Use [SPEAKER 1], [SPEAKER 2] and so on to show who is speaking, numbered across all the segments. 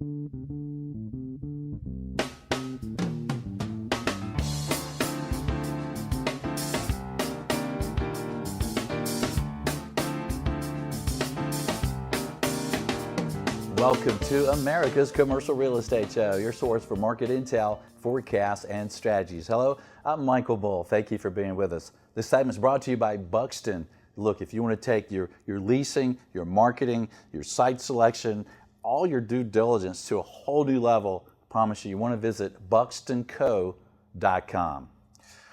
[SPEAKER 1] Welcome to America's Commercial Real Estate Show, your source for market intel, forecasts, and strategies. Hello, I'm Michael Bull. Thank you for being with us. This segment is brought to you by Buxton. Look, if you want to take your leasing, your marketing, your site selection, all your due diligence to a whole new level, I promise you want to visit buxtonco.com.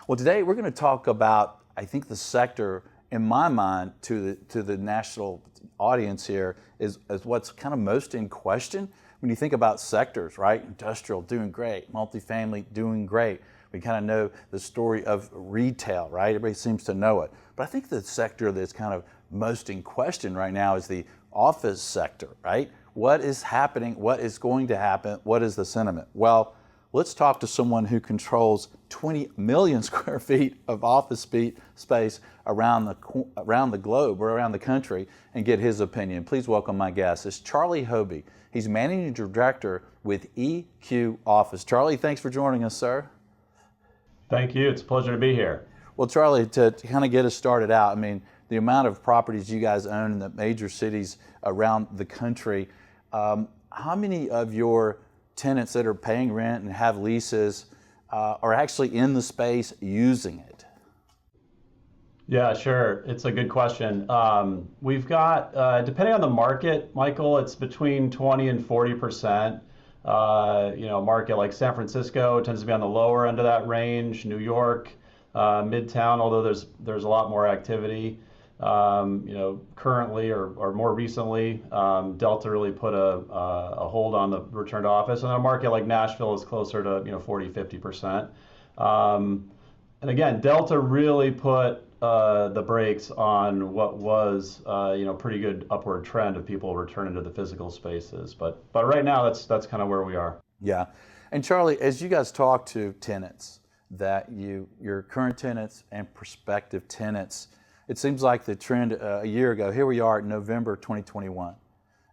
[SPEAKER 1] Well, today we're going to talk about, I think, the sector, in my mind, to the national audience here is what's kind of most in question when you think about sectors, right? Industrial doing great, multifamily doing great. We kind of know the story of retail, right? Everybody seems to know it. But I think the sector that's kind of most in question right now is the office sector, right? What is happening? What is going to happen? What is the sentiment? Well, let's talk to someone who controls 20 million square feet of office space around the globe or around the country and get his opinion. Please welcome my guest. It's Charlie Hobey. He's managing director with EQ Office. Charlie, thanks for joining us, sir.
[SPEAKER 2] Thank you. It's a pleasure to be here.
[SPEAKER 1] Well, Charlie, to kind of get us started out, I mean, the amount of properties you guys own in the major cities around the country, how many of your tenants that are paying rent and have leases are actually in the space using it?
[SPEAKER 2] Yeah, sure. It's a good question. We've got, depending on the market, Michael, it's between 20 and 40%. A market like San Francisco tends to be on the lower end of that range. New York, Midtown, although there's a lot more activity. Currently or more recently, Delta really put a hold on the return to office. And a market like Nashville is closer to 40-50%. And again, Delta really put the brakes on what was pretty good upward trend of people returning to the physical spaces. But right now that's kind of where we are.
[SPEAKER 1] Yeah, and Charlie, as you guys talk to tenants, your current tenants and prospective tenants, it seems like the trend a year ago, here we are in November 2021.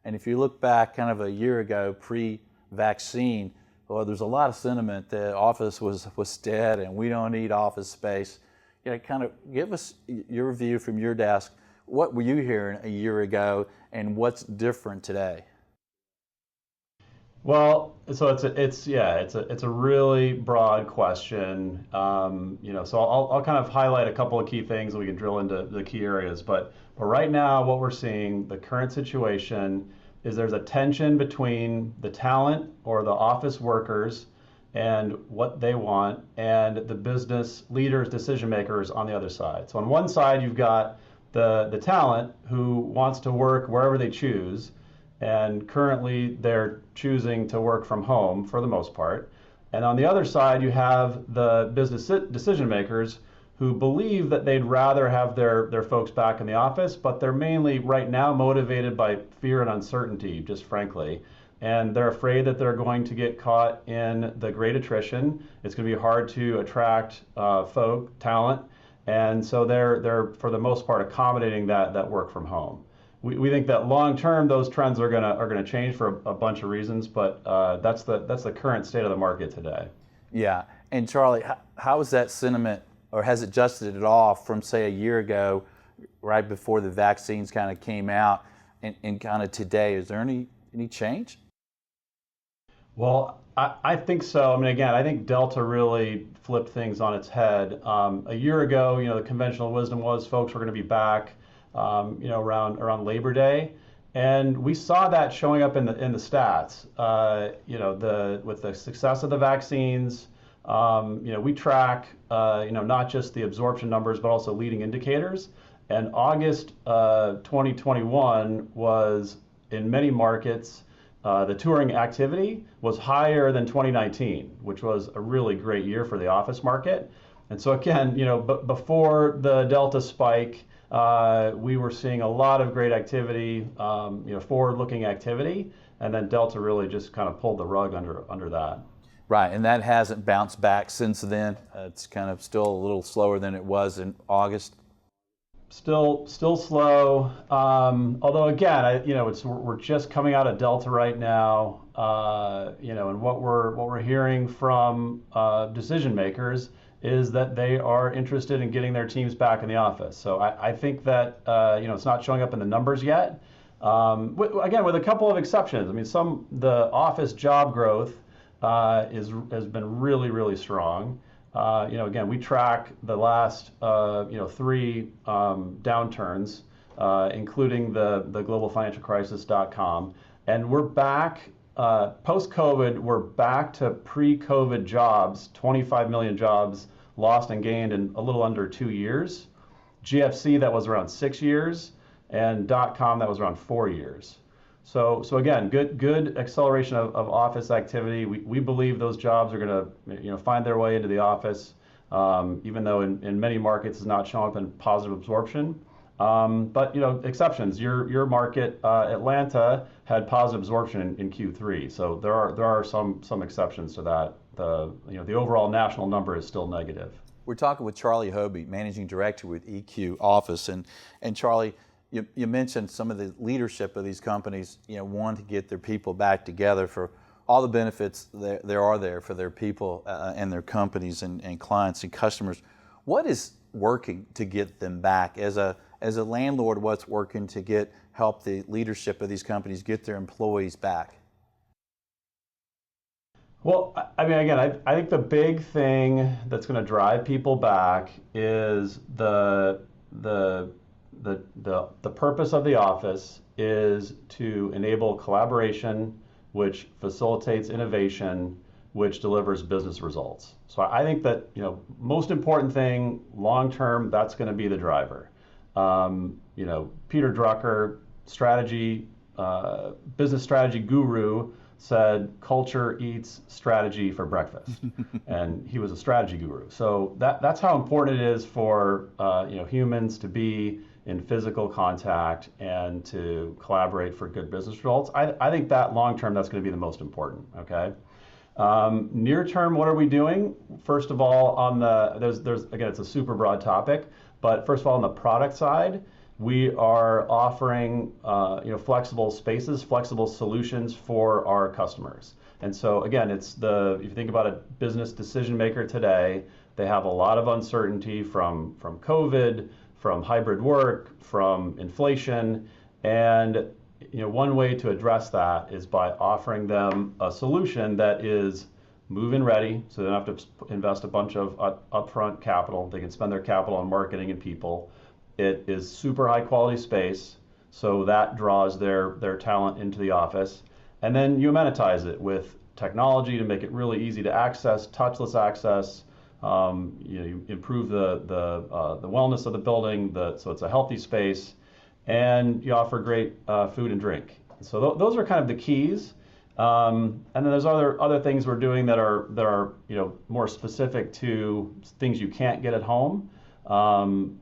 [SPEAKER 1] And if you look back kind of a year ago, pre-vaccine, well, there's a lot of sentiment that office was dead and we don't need office space. Kind of give us your view from your desk. What were you hearing a year ago and what's different today?
[SPEAKER 2] Well, so it's a really broad question. So I'll kind of highlight a couple of key things and we can drill into the key areas. But right now, what we're seeing, the current situation is there's a tension between the talent or the office workers and what they want and the business leaders, decision makers on the other side. So on one side, you've got the talent who wants to work wherever they choose. And currently they're choosing to work from home for the most part. And on the other side, you have the business decision makers who believe that they'd rather have their folks back in the office, but they're mainly right now motivated by fear and uncertainty, just frankly. And they're afraid that they're going to get caught in the great attrition. It's going to be hard to attract talent. And so they're for the most part accommodating that work from home. We think that long term those trends are gonna change for a bunch of reasons, but that's the current state of the market today.
[SPEAKER 1] Yeah, and Charlie, how is that sentiment, or has it adjusted at all from say a year ago, right before the vaccines kind of came out, and kind of today? Is there any change?
[SPEAKER 2] Well, I think so. I mean, again, I think Delta really flipped things on its head. A year ago, the conventional wisdom was folks were going to be back. Around Labor Day, and we saw that showing up in the stats. With the success of the vaccines, we track not just the absorption numbers but also leading indicators. And August 2021 was in many markets the touring activity was higher than 2019, which was a really great year for the office market. And so again, before the Delta spike, we were seeing a lot of great activity, forward-looking activity, and then Delta really just kind of pulled the rug under that.
[SPEAKER 1] Right, and that hasn't bounced back since then. It's kind of still a little slower than it was in August.
[SPEAKER 2] Still slow. Although again, we're just coming out of Delta right now. And what we're hearing from decision makers is that they are interested in getting their teams back in the office. So I think that it's not showing up in the numbers yet. Again, with a couple of exceptions. I mean, the office job growth has been really strong. Again, we track the last three downturns, including the global financial crisis.com, and we're back post-COVID. We're back to pre-COVID jobs, 25 million jobs lost and gained in a little under 2 years. GFC, that was around 6 years, and .com, that was around 4 years. So again, good acceleration of office activity. We believe those jobs are going to find their way into the office, even though in many markets it's not showing up in positive absorption. But exceptions. Your market, Atlanta, had positive absorption in Q3. So there are some exceptions to that. The overall national number is still negative.
[SPEAKER 1] We're talking with Charlie Hobey, Managing Director with EQ Office, and Charlie, you mentioned some of the leadership of these companies, want to get their people back together for all the benefits there are there for their people and their companies and clients and customers. What is working to get them back? As a landlord, what's working to help the leadership of these companies get their employees back?
[SPEAKER 2] Well, I mean, again, I think the big thing that's going to drive people back is the purpose of the office is to enable collaboration, which facilitates innovation, which delivers business results. So I think that most important thing long term, that's going to be the driver. Peter Drucker, business strategy guru, said culture eats strategy for breakfast, and he was a strategy guru. So that's how important it is for humans to be in physical contact and to collaborate for good business results. I think that long term, that's going to be the most important. Okay. Near term, what are we doing? First of all, there's again, it's a super broad topic, but first of all, on the product side, we are offering flexible spaces, flexible solutions for our customers. And so again, if you think about a business decision maker today, they have a lot of uncertainty from COVID, from hybrid work, from inflation, and one way to address that is by offering them a solution that is move-in ready, so they don't have to invest a bunch of upfront capital. They can spend their capital on marketing and people. It is super high quality space, so that draws their talent into the office. And then you amenitize it with technology to make it really easy to access, touchless access. You improve the wellness of the building, so it's a healthy space, and you offer great food and drink. So those are kind of the keys. And then there's other things we're doing that are more specific to things you can't get at home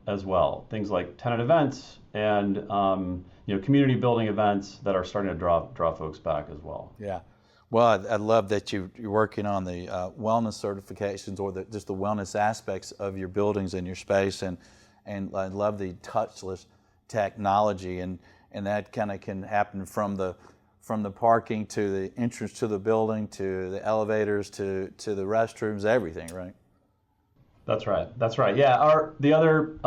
[SPEAKER 2] as well. Things like tenant events and community building events that are starting to draw folks back as well.
[SPEAKER 1] Yeah. Well, I love that you're working on the wellness certifications or just the wellness aspects of your buildings and your space, and I love the touchless technology, and that kind of can happen from the parking to the entrance to the building to the elevators to the restrooms, everything, right?
[SPEAKER 2] That's right. Yeah. The other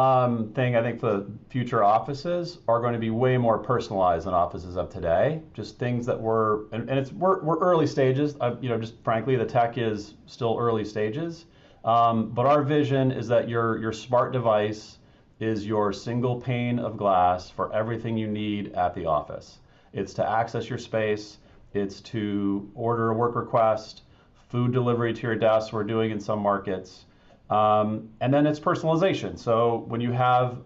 [SPEAKER 2] thing I think for the future offices are going to be way more personalized than offices of today. Just things that we're early stages. Just frankly, the tech is still early stages. But our vision is that your smart device is your single pane of glass for everything you need at the office. It's to access your space. It's to order a work request, food delivery to your desk. We're doing in some markets. And then it's personalization. So when you have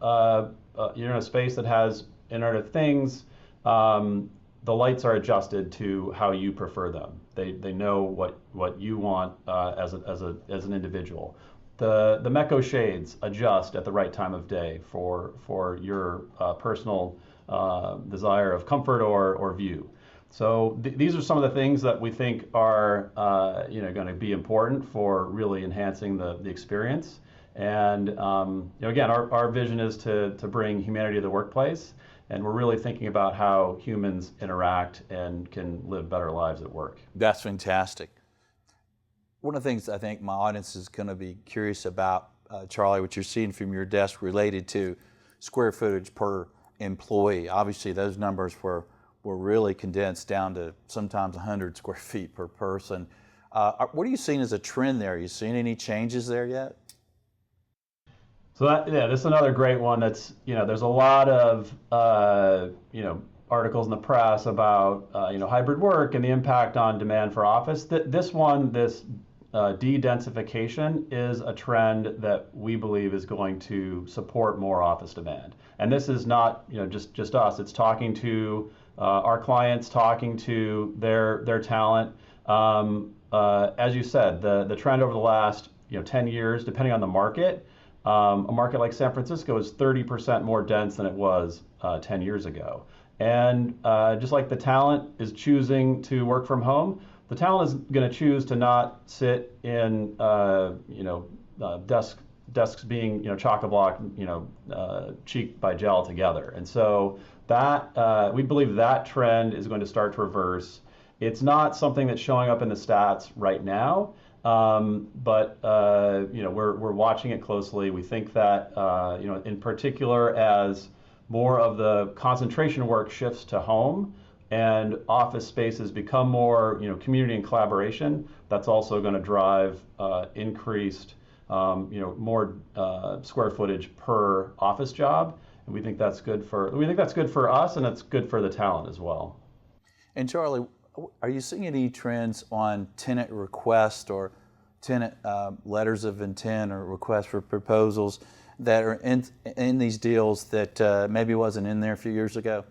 [SPEAKER 2] you're in a space that has Internet of Things, the lights are adjusted to how you prefer them. They know what you want as an individual. The Mecco shades adjust at the right time of day for your personal desire of comfort or view. So these are some of the things that we think are going to be important for really enhancing the experience. And again, our vision is to bring humanity to the workplace, and we're really thinking about how humans interact and can live better lives at work.
[SPEAKER 1] That's fantastic. One of the things I think my audience is going to be curious about, Charlie, what you're seeing from your desk related to square footage per employee. Obviously, those numbers were really condensed down to sometimes 100 square feet per person. What are you seeing as a trend there? Are you seeing any changes there yet?
[SPEAKER 2] So this is another great one. That's there's a lot of articles in the press about hybrid work and the impact on demand for office. This de-densification is a trend that we believe is going to support more office demand. And this is not just us. It's talking to our clients, talking to their talent. As you said, the trend over the last 10 years, depending on the market. A market like San Francisco is 30% more dense than it was 10 years ago. And just like the talent is choosing to work from home, the talent is going to choose to not sit in desks being chock-a-block, cheek by jowl together. And so that we believe that trend is going to start to reverse. It's not something that's showing up in the stats right now. But we're watching it closely. We think that in particular, as more of the concentration work shifts to home and office spaces become more community and collaboration, that's also going to drive increased more square footage per office job. And we think that's good for us, and it's good for the talent as well.
[SPEAKER 1] And Charlie, are you seeing any trends on tenant requests or tenant letters of intent or requests for proposals that are in these deals that maybe wasn't in there a few years ago?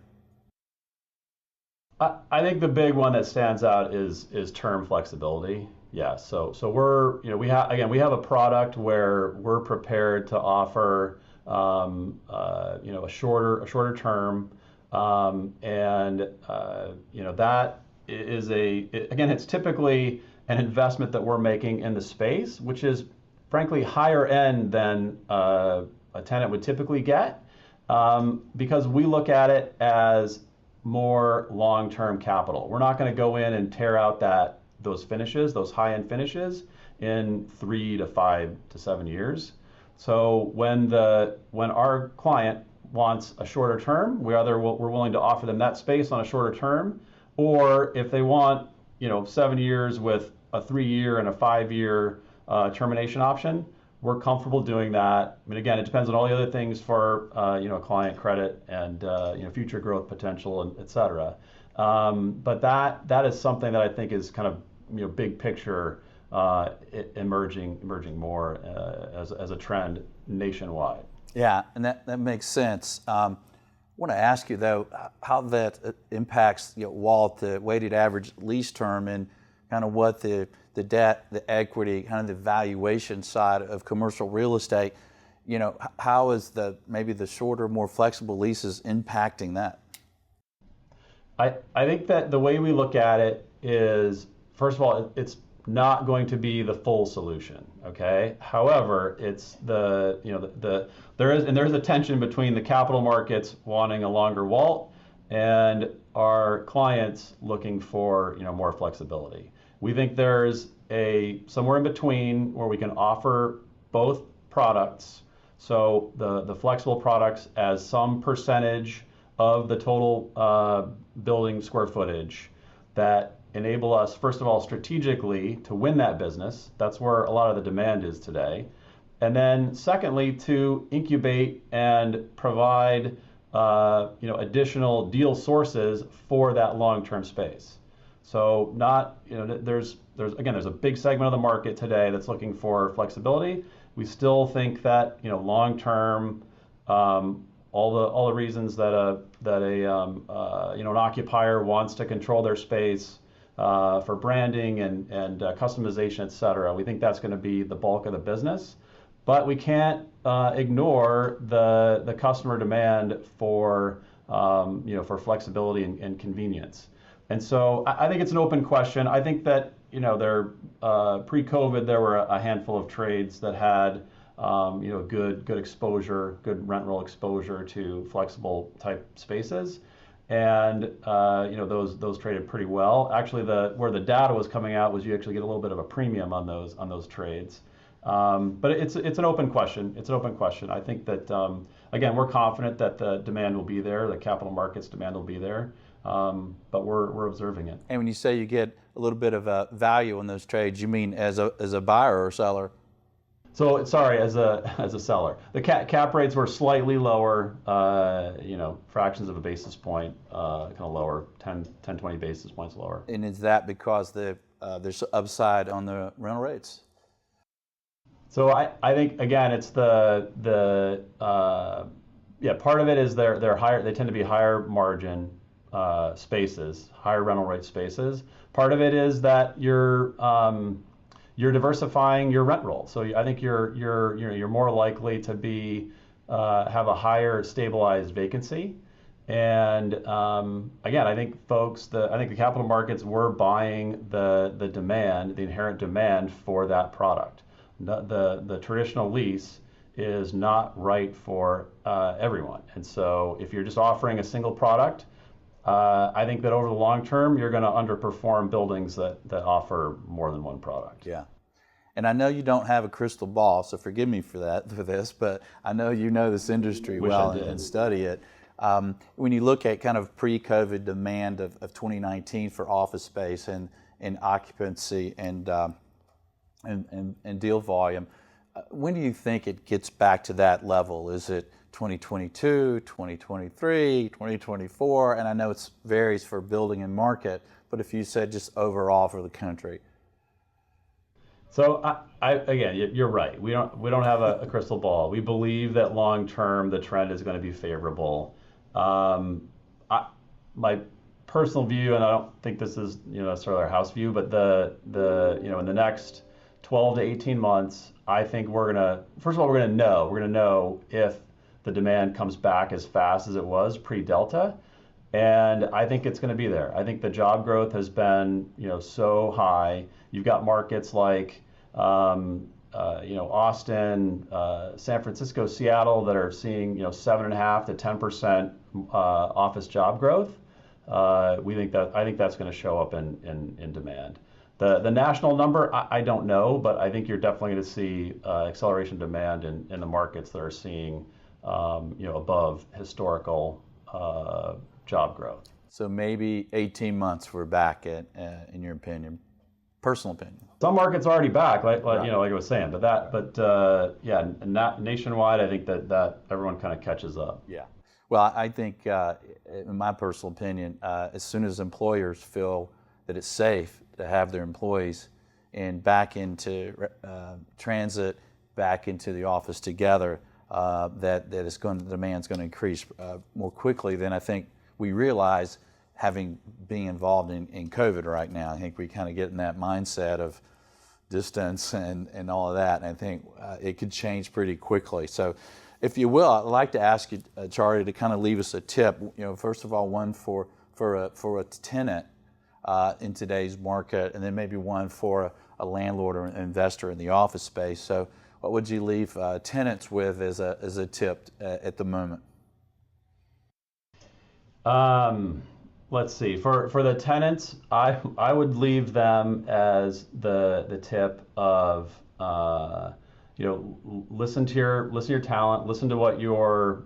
[SPEAKER 2] I think the big one that stands out is term flexibility. Yeah, so we have a product where we're prepared to offer a shorter term, and that is it's typically an investment that we're making in the space, which is frankly higher end than a tenant would typically get, because we look at it as more long-term capital. We're not going to go in and tear out those high-end finishes, in 3 to 5 to 7 years. So when our client wants a shorter term, we're willing to offer them that space on a shorter term, or if they want 7 years with a 3-year and a 5-year termination option, we're comfortable doing that. I mean, again, it depends on all the other things for client credit and future growth potential, and et cetera. But that is something that I think is kind of big picture emerging more as a trend nationwide.
[SPEAKER 1] Yeah, and that makes sense. I want to ask you though how that impacts WALT, the weighted average lease term, and kind of what the debt, the equity, kind of the valuation side of commercial real estate. How is maybe the shorter, more flexible leases impacting that?
[SPEAKER 2] I think that the way we look at it is, first of all, it's not going to be the full solution. Okay. However, it's there's a tension between the capital markets wanting a longer WALT and our clients looking for more flexibility. We think there's somewhere in between where we can offer both products. So the flexible products as some percentage of the total building square footage that enable us, first of all, strategically to win that business. That's where a lot of the demand is today. And then secondly, to incubate and provide additional deal sources for that long-term space. So there's a big segment of the market today that's looking for flexibility. We still think that long-term, all the reasons that an occupier wants to control their space for branding and customization, et cetera. We think that's going to be the bulk of the business, but we can't ignore the customer demand for flexibility and convenience. And so I think it's an open question. I think that pre-COVID there were a handful of trades that had good exposure, good rent roll exposure to flexible type spaces. And those traded pretty well. Actually, where the data was coming out was you actually get a little bit of a premium on those trades. But it's an open question. It's an open question. I think that again, we're confident that the demand will be there, the capital markets demand will be there, but we're observing it.
[SPEAKER 1] And when you say you get a little bit of a value in those trades, you mean as a buyer or seller?
[SPEAKER 2] So sorry, as a seller, the cap rates were slightly lower, fractions of a basis point, kind of lower, 10, 20 basis points lower.
[SPEAKER 1] And is that because there's upside on the rental rates?
[SPEAKER 2] So I think again it's part of it is they're higher, they tend to be higher margin spaces, higher rental rate spaces. Part of it is that you're diversifying your rent roll. So I think you're more likely to have a higher stabilized vacancy. And again, I think the capital markets were buying the demand, the inherent demand for that product. The traditional lease is not right for everyone. And so if you're just offering a single product, I think that over the long term, you're going to underperform buildings that offer more than one product.
[SPEAKER 1] Yeah. And I know you don't have a crystal ball, so forgive me for this, but I know you know this industry well and study it. When you look at kind of pre-COVID demand of 2019 for office space and occupancy and deal volume, when do you think it gets back to that level? Is it 2022, 2023, 2024? And I know it varies for building and market, but if you said just overall for the country.
[SPEAKER 2] So again, you're right. We don't have a crystal ball. We believe that long term the trend is going to be favorable. My personal view, and I don't think this is necessarily our house view, but in the next 12 to 18 months, I think we're gonna know if the demand comes back as fast as it was pre-Delta, and I think it's going to be there. I think the job growth has been so high. You've got markets like Austin, San Francisco, Seattle that are seeing 7.5 to 10% office job growth. I think that's going to show up in demand. The national number, I don't know, but I think you're definitely going to see acceleration demand in the markets that are seeing above historical job growth.
[SPEAKER 1] So maybe 18 months we're back at, in your opinion, personal opinion.
[SPEAKER 2] Some markets are already back, like I was saying, not nationwide. I think that everyone kind of catches up.
[SPEAKER 1] Yeah. Well, I think, in my personal opinion, as soon as employers feel that it's safe to have their employees back into transit, back into the office together, the demand's going to increase more quickly than I think we realize, being involved in COVID right now. I think we kind of get in that mindset of distance and all of that, and I think it could change pretty quickly. So if you will, I'd like to ask you, Charlie, to kind of leave us a tip. First of all, one for a tenant in today's market, and then maybe one for a landlord or an investor in the office space. So what would you leave tenants with as a tip at the moment?
[SPEAKER 2] Let's see. For the tenants, I would leave them as the tip of listen to your talent, listen to what your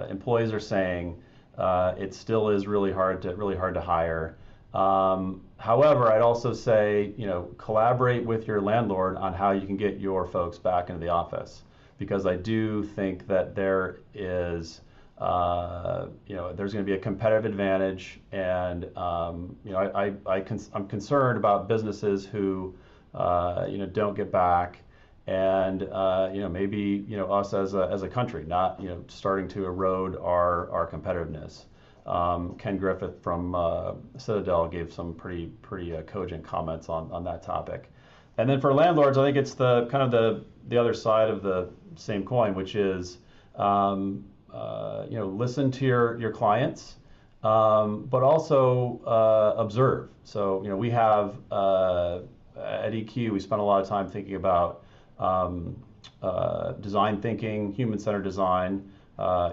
[SPEAKER 2] employees are saying. It still is really hard to hire. However, I'd also say collaborate with your landlord on how you can get your folks back into the office, because I do think that there is there's going to be a competitive advantage, and I'm concerned about businesses who don't get back, and maybe us as a country not starting to erode our competitiveness. Ken Griffith from Citadel gave some pretty cogent comments on that topic. And then for landlords, I think it's the other side of the same coin, which is listen to your clients, but also observe. So we have at EQ, we spend a lot of time thinking about design thinking, human-centered design,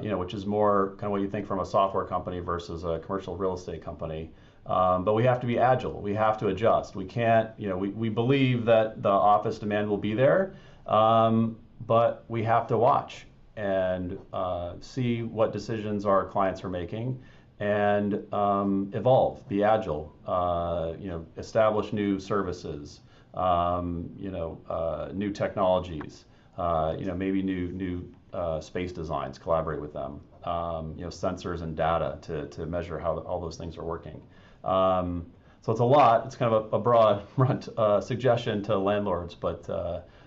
[SPEAKER 2] which is more kind of what you think from a software company versus a commercial real estate company. But we have to be agile. We have to adjust. We can't, we believe that the office demand will be there, but we have to watch and see what decisions our clients are making and evolve, be agile, establish new services, new technologies, maybe new space designs, collaborate with them, sensors and data to measure how all those things are working. So it's a lot. It's kind of a broad suggestion to landlords, but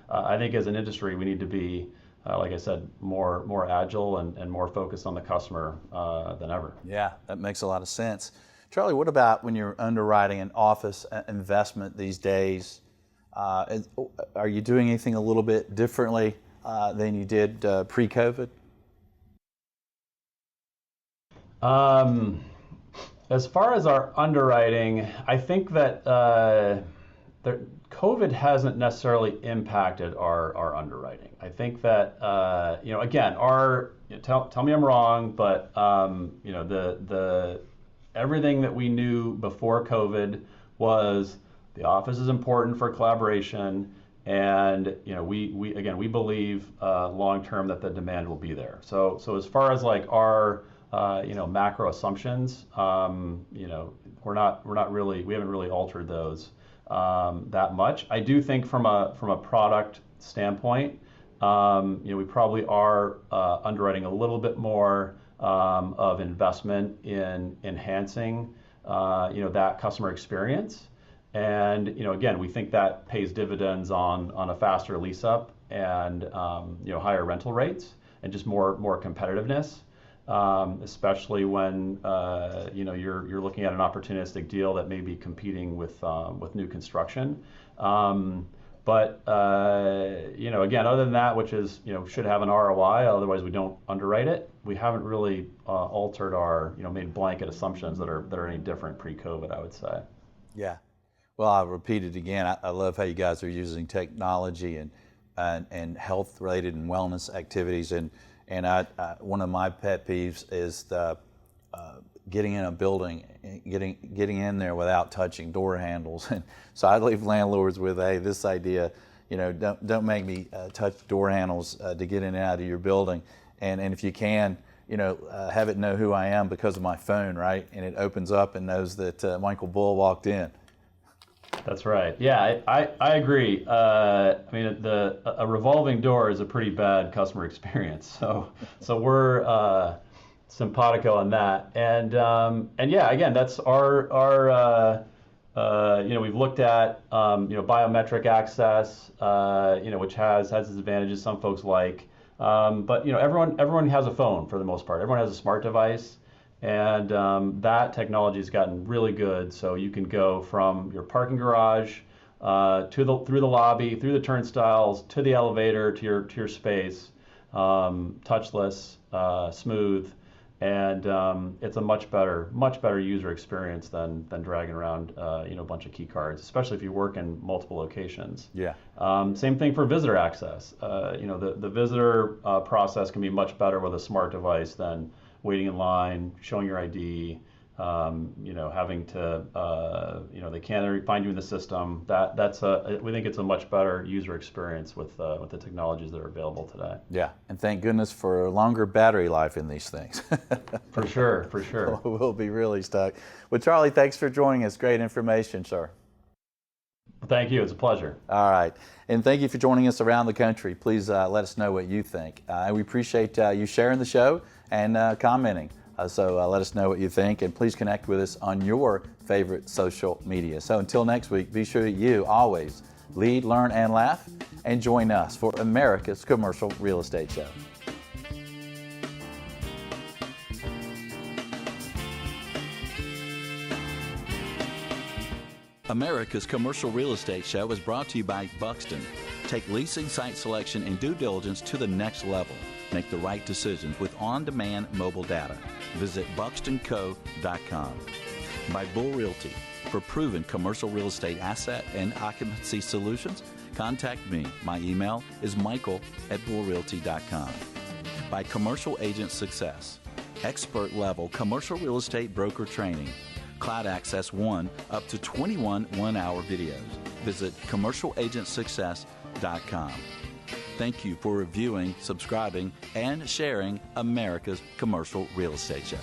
[SPEAKER 2] I think as an industry we need to be, like I said, more agile and more focused on the customer than ever.
[SPEAKER 1] Yeah, that makes a lot of sense. Charlie, what about when you're underwriting an office investment these days? Are you doing anything a little bit differently than you did pre-COVID?
[SPEAKER 2] As far as our underwriting, I think that COVID hasn't necessarily impacted our underwriting. I think that again, tell me I'm wrong, but the everything that we knew before COVID was the office is important for collaboration, and we believe long term that the demand will be there. So as far as like our macro assumptions, we haven't really altered those that much. I do think from a product standpoint, we probably are underwriting a little bit more of investment in enhancing that customer experience. And again, we think that pays dividends on a faster lease up and higher rental rates and just more competitiveness. Especially when you're looking at an opportunistic deal that may be competing with new construction. But again, other than that, which is should have an ROI, otherwise we don't underwrite it. We haven't really altered our made blanket assumptions that are any different pre-COVID, I would say.
[SPEAKER 1] Yeah. Well, I'll repeat it again. I love how you guys are using technology and health related and wellness activities and one of my pet peeves is the getting in a building, getting in there without touching door handles. And so I leave landlords with, hey, this idea, don't make me touch door handles to get in and out of your building. And if you can, have it know who I am because of my phone, right? And it opens up and knows that Michael Bull walked in.
[SPEAKER 2] That's right. Yeah, I agree. I mean, a revolving door is a pretty bad customer experience. So we're simpatico on that. And yeah, again, that's our we've looked at biometric access, which has its advantages. Some folks like, but everyone has a phone for the most part. Everyone has a smart device. And that technology has gotten really good. So you can go from your parking garage through the lobby, through the turnstiles, to the elevator, to your space, touchless, smooth, and it's a much better user experience than dragging around a bunch of key cards, especially if you work in multiple locations.
[SPEAKER 1] Yeah.
[SPEAKER 2] Same thing for visitor access. The visitor process can be much better with a smart device than waiting in line, showing your ID, having to, they can't find you in the system. We think it's a much better user experience with the technologies that are available today.
[SPEAKER 1] Yeah, and thank goodness for longer battery life in these things.
[SPEAKER 2] For sure.
[SPEAKER 1] We'll be really stuck. Well, Charlie, thanks for joining us. Great information, sir.
[SPEAKER 2] Thank you. It's a pleasure.
[SPEAKER 1] All right. And thank you for joining us around the country. Please let us know what you think. We appreciate you sharing the show and commenting. So let us know what you think, and please connect with us on your favorite social media. So until next week, be sure you always lead, learn, and laugh, and join us for America's Commercial Real Estate Show. America's Commercial Real Estate Show is brought to you by Buxton. Take leasing, site selection, and due diligence to the next level. Make the right decisions with on-demand mobile data. Visit buxtonco.com. By Bull Realty. For proven commercial real estate asset and occupancy solutions, contact me. My email is michael@bullrealty.com. By Commercial Agent Success, expert-level commercial real estate broker training. Cloud Access 1, up to 21 one-hour videos. Visit commercialagentsuccess.com. Thank you for reviewing, subscribing, and sharing America's Commercial Real Estate Show.